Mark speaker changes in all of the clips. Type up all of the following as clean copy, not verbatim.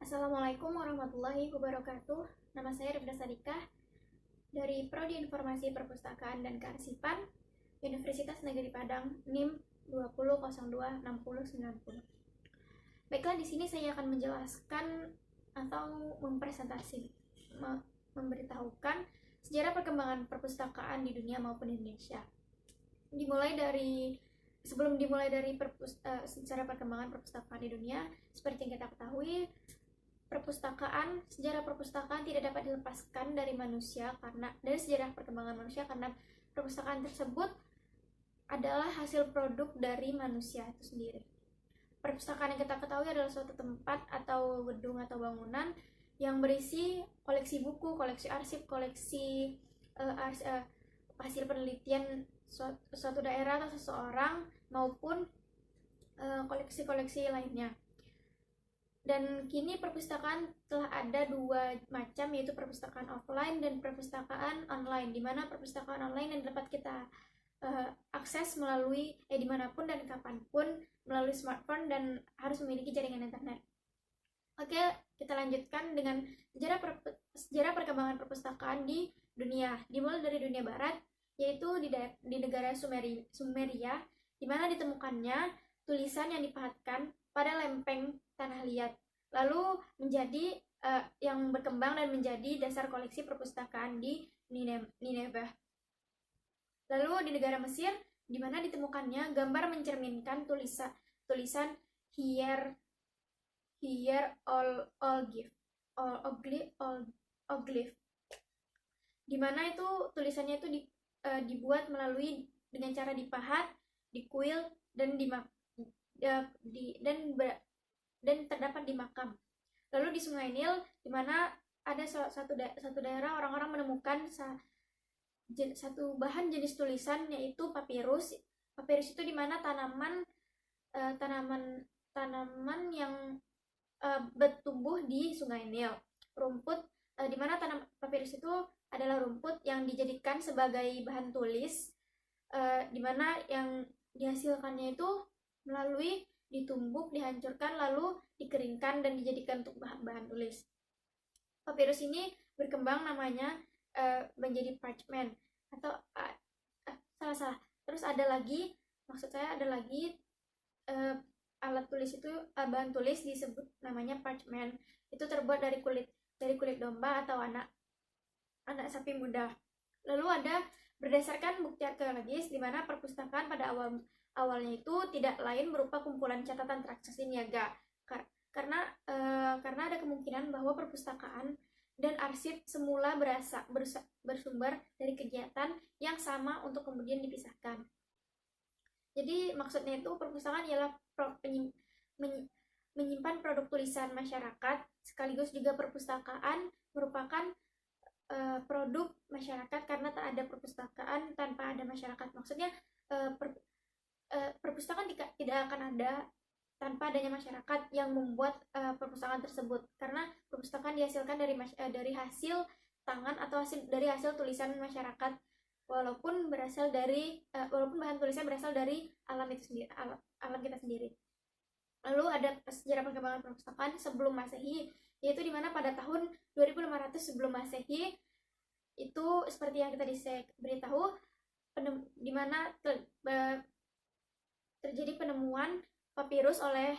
Speaker 1: Assalamualaikum warahmatullahi wabarakatuh. Nama saya Rifda Sadikah dari Prodi Informasi Perpustakaan dan Kearsipan, Universitas Negeri Padang, NIM 20026090. Baiklah, di sini saya akan menjelaskan atau memberitahukan sejarah perkembangan perpustakaan di dunia maupun di Indonesia. Sebelum dimulai dari sejarah perkembangan perpustakaan di dunia, seperti yang kita ketahui, sejarah perpustakaan tidak dapat dilepaskan dari sejarah perkembangan manusia, karena perpustakaan tersebut adalah hasil produk dari manusia itu sendiri. Perpustakaan yang kita ketahui adalah suatu tempat atau gedung atau bangunan yang berisi koleksi buku, koleksi arsip, koleksi hasil penelitian suatu daerah atau seseorang, maupun koleksi-koleksi lainnya. Dan kini perpustakaan telah ada dua macam, yaitu perpustakaan offline dan perpustakaan online, di mana perpustakaan online yang dapat kita akses melalui dimanapun dan kapanpun melalui smartphone dan harus memiliki jaringan internet. Oke, kita lanjutkan dengan sejarah perkembangan perpustakaan di dunia. Dimulai dari dunia barat, yaitu di negara Sumeria, di mana ditemukannya tulisan yang dipahatkan pada lempeng tanah liat, lalu menjadi yang berkembang dan menjadi dasar koleksi perpustakaan di Nineveh. Lalu di negara Mesir, di mana ditemukannya gambar mencerminkan tulisan hieroglyph, di mana itu tulisannya itu dibuat dengan cara dipahat, dikuil, dan terdapat di makam. Lalu di Sungai Nil, di mana ada satu daerah orang-orang menemukan satu bahan jenis tulisan, yaitu papirus. Papirus itu di mana tanaman yang bertumbuh di Sungai Nil. Rumput, di mana papirus itu adalah rumput yang dijadikan sebagai bahan tulis, di mana yang dihasilkannya itu melalui ditumbuk, dihancurkan, lalu dikeringkan dan dijadikan untuk bahan tulis. Papirus ini berkembang namanya menjadi parchment atau salah. Terus ada lagi alat tulis itu, bahan tulis disebut namanya parchment. Itu terbuat dari kulit domba atau anak sapi muda. Lalu ada berdasarkan bukti arkeologis, di mana perpustakaan pada awalnya itu tidak lain berupa kumpulan catatan transaksi niaga, karena ada kemungkinan bahwa perpustakaan dan arsip semula bersumber dari kegiatan yang sama untuk kemudian dipisahkan. Jadi maksudnya itu perpustakaan ialah menyimpan produk tulisan masyarakat, sekaligus juga perpustakaan merupakan produk masyarakat, karena tak ada perpustakaan tanpa ada masyarakat. Maksudnya perpustakaan tidak akan ada tanpa adanya masyarakat yang membuat perpustakaan tersebut, karena perpustakaan dihasilkan dari hasil tangan atau dari hasil tulisan masyarakat, walaupun bahan tulisan berasal dari alam kita sendiri. Lalu ada sejarah perkembangan perpustakaan sebelum Masehi, yaitu di mana pada tahun 2500 sebelum Masehi itu, seperti yang kita beritahu, di mana terjadi penemuan papirus oleh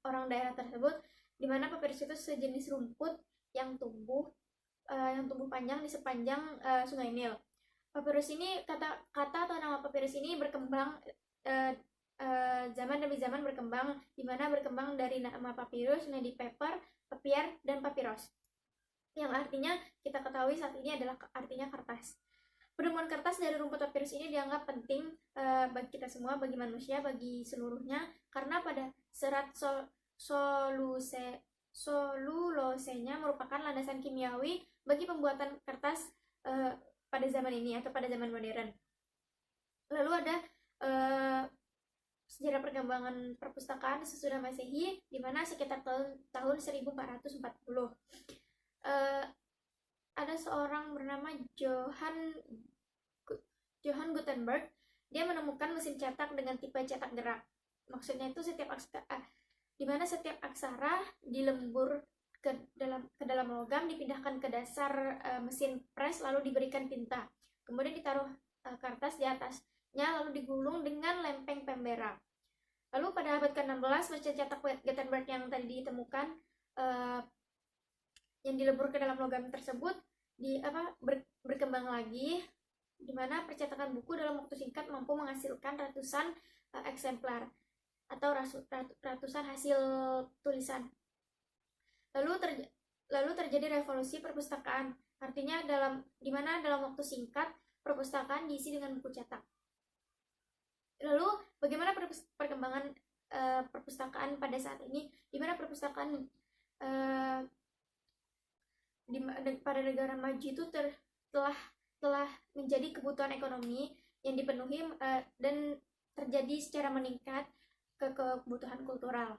Speaker 1: orang daerah tersebut, di mana papirus itu sejenis rumput yang tumbuh panjang di sepanjang Sungai Nil. Papirus ini, kata atau nama papirus ini berkembang zaman demi zaman berkembang, di mana berkembang dari nama papirus menjadi paper, papier, dan papyrus, yang artinya kita ketahui saat ini adalah artinya kertas. Penemuan kertas dari rumput papirus ini dianggap penting bagi kita semua, bagi manusia, bagi seluruhnya, karena pada serat selulosenya merupakan landasan kimiawi bagi pembuatan kertas pada zaman ini atau pada zaman modern. Lalu ada sejarah perkembangan perpustakaan sesudah Masehi, di mana sekitar tahun 1440 ada seorang bernama Johann Gutenberg. Dia menemukan mesin cetak dengan tipe cetak gerak. Maksudnya itu di mana setiap aksara dilembur ke dalam logam, dipindahkan ke dasar mesin pres, lalu diberikan tinta, kemudian ditaruh kertas di atasnya, lalu digulung dengan lempeng pembera. Lalu pada abad ke-16 mesin cetak Gutenberg yang tadi ditemukan yang dilebur ke dalam logam tersebut berkembang lagi, di mana percetakan buku dalam waktu singkat mampu menghasilkan ratusan eksemplar atau ratusan hasil tulisan. Lalu terjadi revolusi perpustakaan, artinya di mana dalam waktu singkat perpustakaan diisi dengan buku cetak. Lalu bagaimana perkembangan perpustakaan pada saat ini, di mana perpustakaan pada negara maju itu telah menjadi kebutuhan ekonomi yang dipenuhi dan terjadi secara meningkat ke kebutuhan kultural.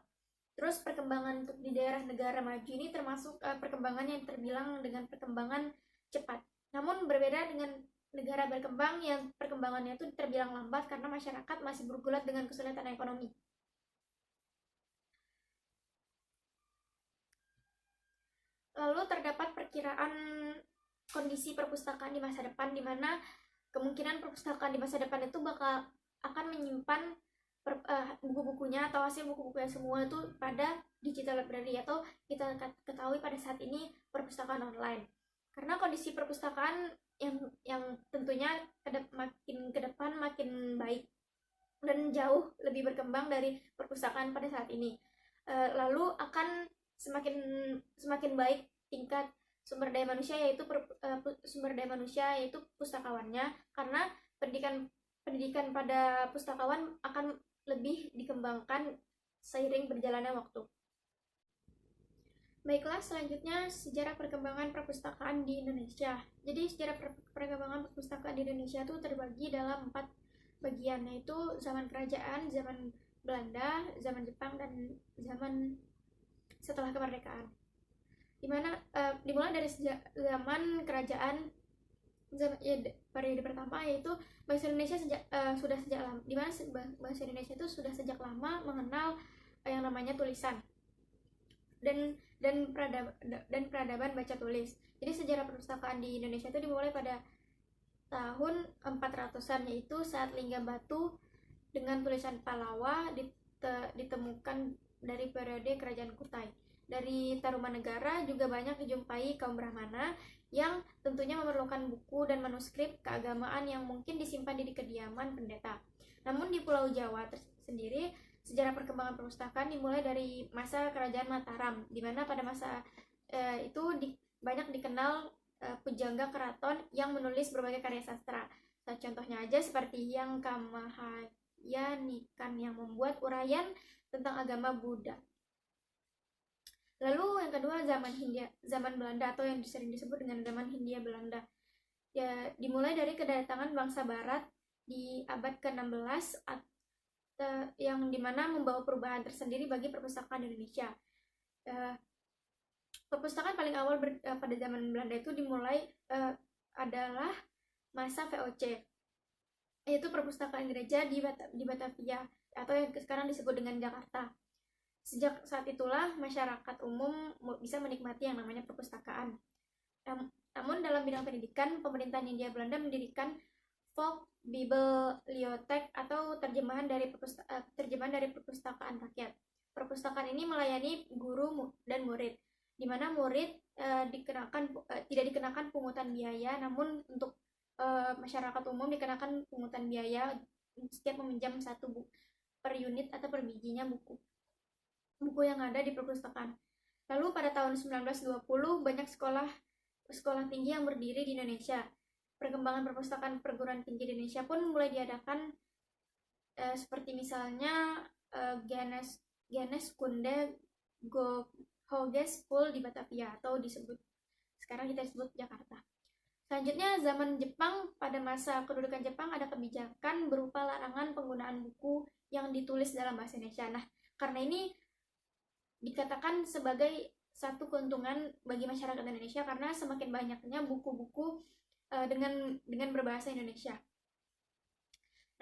Speaker 1: Terus perkembangan untuk di daerah negara maju ini termasuk perkembangan yang terbilang dengan perkembangan cepat. Namun berbeda dengan negara berkembang yang perkembangannya itu terbilang lambat karena masyarakat masih bergulat dengan kesulitan ekonomi. Lalu terdapat perkiraan kondisi perpustakaan di masa depan, di mana kemungkinan perpustakaan di masa depan itu akan menyimpan buku-bukunya atau hasil buku-bukunya semua itu pada digital library, atau kita ketahui pada saat ini perpustakaan online. Karena kondisi perpustakaan yang tentunya makin ke depan makin baik dan jauh lebih berkembang dari perpustakaan pada saat ini. Lalu akan semakin baik tingkat sumber daya manusia, yaitu pustakawannya, karena pendidikan pada pustakawan akan lebih dikembangkan seiring berjalannya waktu. Baiklah, selanjutnya sejarah perkembangan perpustakaan di Indonesia. Jadi sejarah perkembangan perpustakaan di Indonesia itu terbagi dalam 4 bagian, yaitu zaman kerajaan, zaman Belanda, zaman Jepang, dan zaman setelah kemerdekaan. Dimulai dari zaman kerajaan, periode pertama, yaitu bahasa Indonesia sudah sejak lama, di mana bahasa Indonesia itu sudah sejak lama mengenal yang namanya tulisan dan peradaban baca tulis. Jadi sejarah perpustakaan di Indonesia itu dimulai pada tahun 400-an, yaitu saat lingga batu dengan tulisan Pallawa ditemukan dari periode kerajaan Kutai. Dari Tarumanegara juga banyak dijumpai kaum Brahmana yang tentunya memerlukan buku dan manuskrip keagamaan yang mungkin disimpan di kediaman pendeta. Namun di Pulau Jawa sendiri, sejarah perkembangan perpustakaan dimulai dari masa kerajaan Mataram, di mana pada masa itu banyak dikenal pujangga keraton yang menulis berbagai karya sastra. Contohnya aja seperti Hyang Kamahayanikan yang membuat uraian tentang agama Buddha. Lalu yang kedua, zaman Belanda, atau yang sering disebut dengan zaman Hindia Belanda. Ya, dimulai dari kedatangan bangsa Barat di abad ke-16 yang dimana membawa perubahan tersendiri bagi perpustakaan Indonesia. Perpustakaan paling awal pada zaman Belanda itu dimulai adalah masa VOC, yaitu perpustakaan gereja di Batavia, atau yang sekarang disebut dengan Jakarta. Sejak saat itulah masyarakat umum bisa menikmati yang namanya perpustakaan. Namun dalam bidang pendidikan, pemerintahan Hindia Belanda mendirikan Volksbibliotheek atau terjemahan dari perpustakaan rakyat. Perpustakaan ini melayani guru dan murid, di mana murid tidak dikenakan pungutan biaya, namun untuk masyarakat umum dikenakan pungutan biaya setiap meminjam satu buku per unit atau per bijinya buku yang ada di perpustakaan. Lalu pada tahun 1920 banyak sekolah tinggi yang berdiri di Indonesia. Perkembangan perpustakaan perguruan tinggi di Indonesia pun mulai diadakan, seperti misalnya Genes Kunde Hoges School di Batavia, atau sekarang kita sebut Jakarta. Selanjutnya zaman Jepang. Pada masa kedudukan Jepang ada kebijakan berupa larangan penggunaan buku yang ditulis dalam bahasa Indonesia. Nah, karena ini dikatakan sebagai satu keuntungan bagi masyarakat Indonesia, karena semakin banyaknya buku-buku dengan berbahasa Indonesia.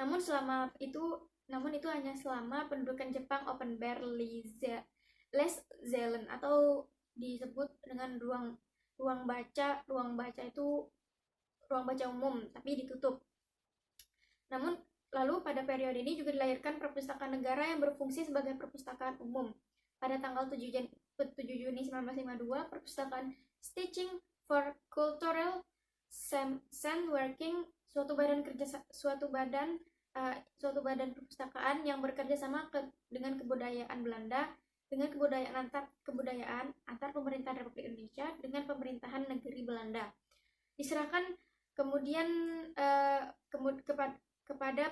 Speaker 1: Namun selama itu namun itu hanya selama pendudukan Jepang Open Bar Les Zelen, atau disebut dengan ruang baca. Ruang baca itu ruang baca umum tapi ditutup. Namun lalu pada periode ini juga dilahirkan perpustakaan negara yang berfungsi sebagai perpustakaan umum. Pada tanggal 7 Juni 1952, perpustakaan Stitching for Cultural Sandworking, suatu badan perpustakaan yang bekerja sama dengan kebudayaan Belanda, dengan kebudayaan antar pemerintahan Republik Indonesia dengan pemerintahan negeri Belanda, diserahkan kemudian kepada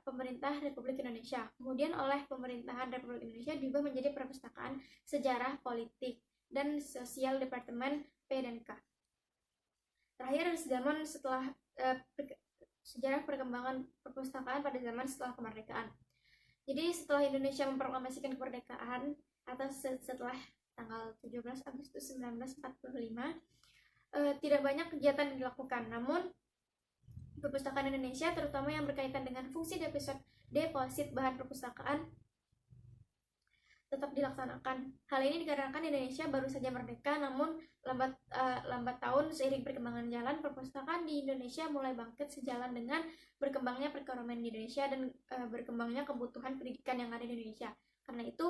Speaker 1: pemerintah Republik Indonesia. Kemudian oleh pemerintahan Republik Indonesia diubah menjadi Perpustakaan Sejarah Politik dan Sosial Departemen P dan K. Terakhir, zaman setelah sejarah perkembangan perpustakaan pada zaman setelah kemerdekaan. Jadi setelah Indonesia memproklamasikan kemerdekaan atau setelah tanggal 17 Agustus 1945, tidak banyak kegiatan yang dilakukan. Namun perpustakaan Indonesia, terutama yang berkaitan dengan fungsi deposit bahan perpustakaan, tetap dilaksanakan. Hal ini dikarenakan Indonesia baru saja merdeka, namun lambat tahun seiring perkembangan zaman, perpustakaan di Indonesia mulai bangkit sejalan dengan berkembangnya perekonomian di Indonesia dan berkembangnya kebutuhan pendidikan yang ada di Indonesia. Karena itu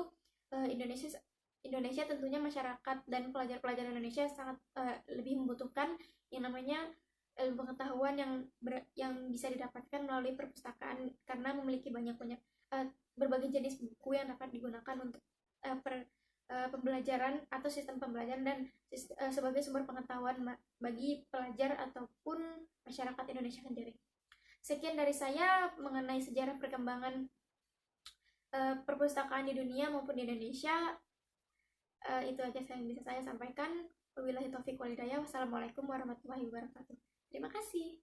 Speaker 1: Indonesia tentunya masyarakat dan pelajar-pelajar Indonesia sangat lebih membutuhkan yang namanya ilmu pengetahuan yang bisa didapatkan melalui perpustakaan, karena memiliki banyak berbagai jenis buku yang dapat digunakan untuk pembelajaran atau sistem pembelajaran dan sebagai sumber pengetahuan bagi pelajar ataupun masyarakat Indonesia sendiri. Sekian dari saya mengenai sejarah perkembangan perpustakaan di dunia maupun di Indonesia. Itu aja yang bisa saya sampaikan. Wabillahi taufiq wal hidayah. Wassalamualaikum warahmatullahi wabarakatuh. Terima kasih.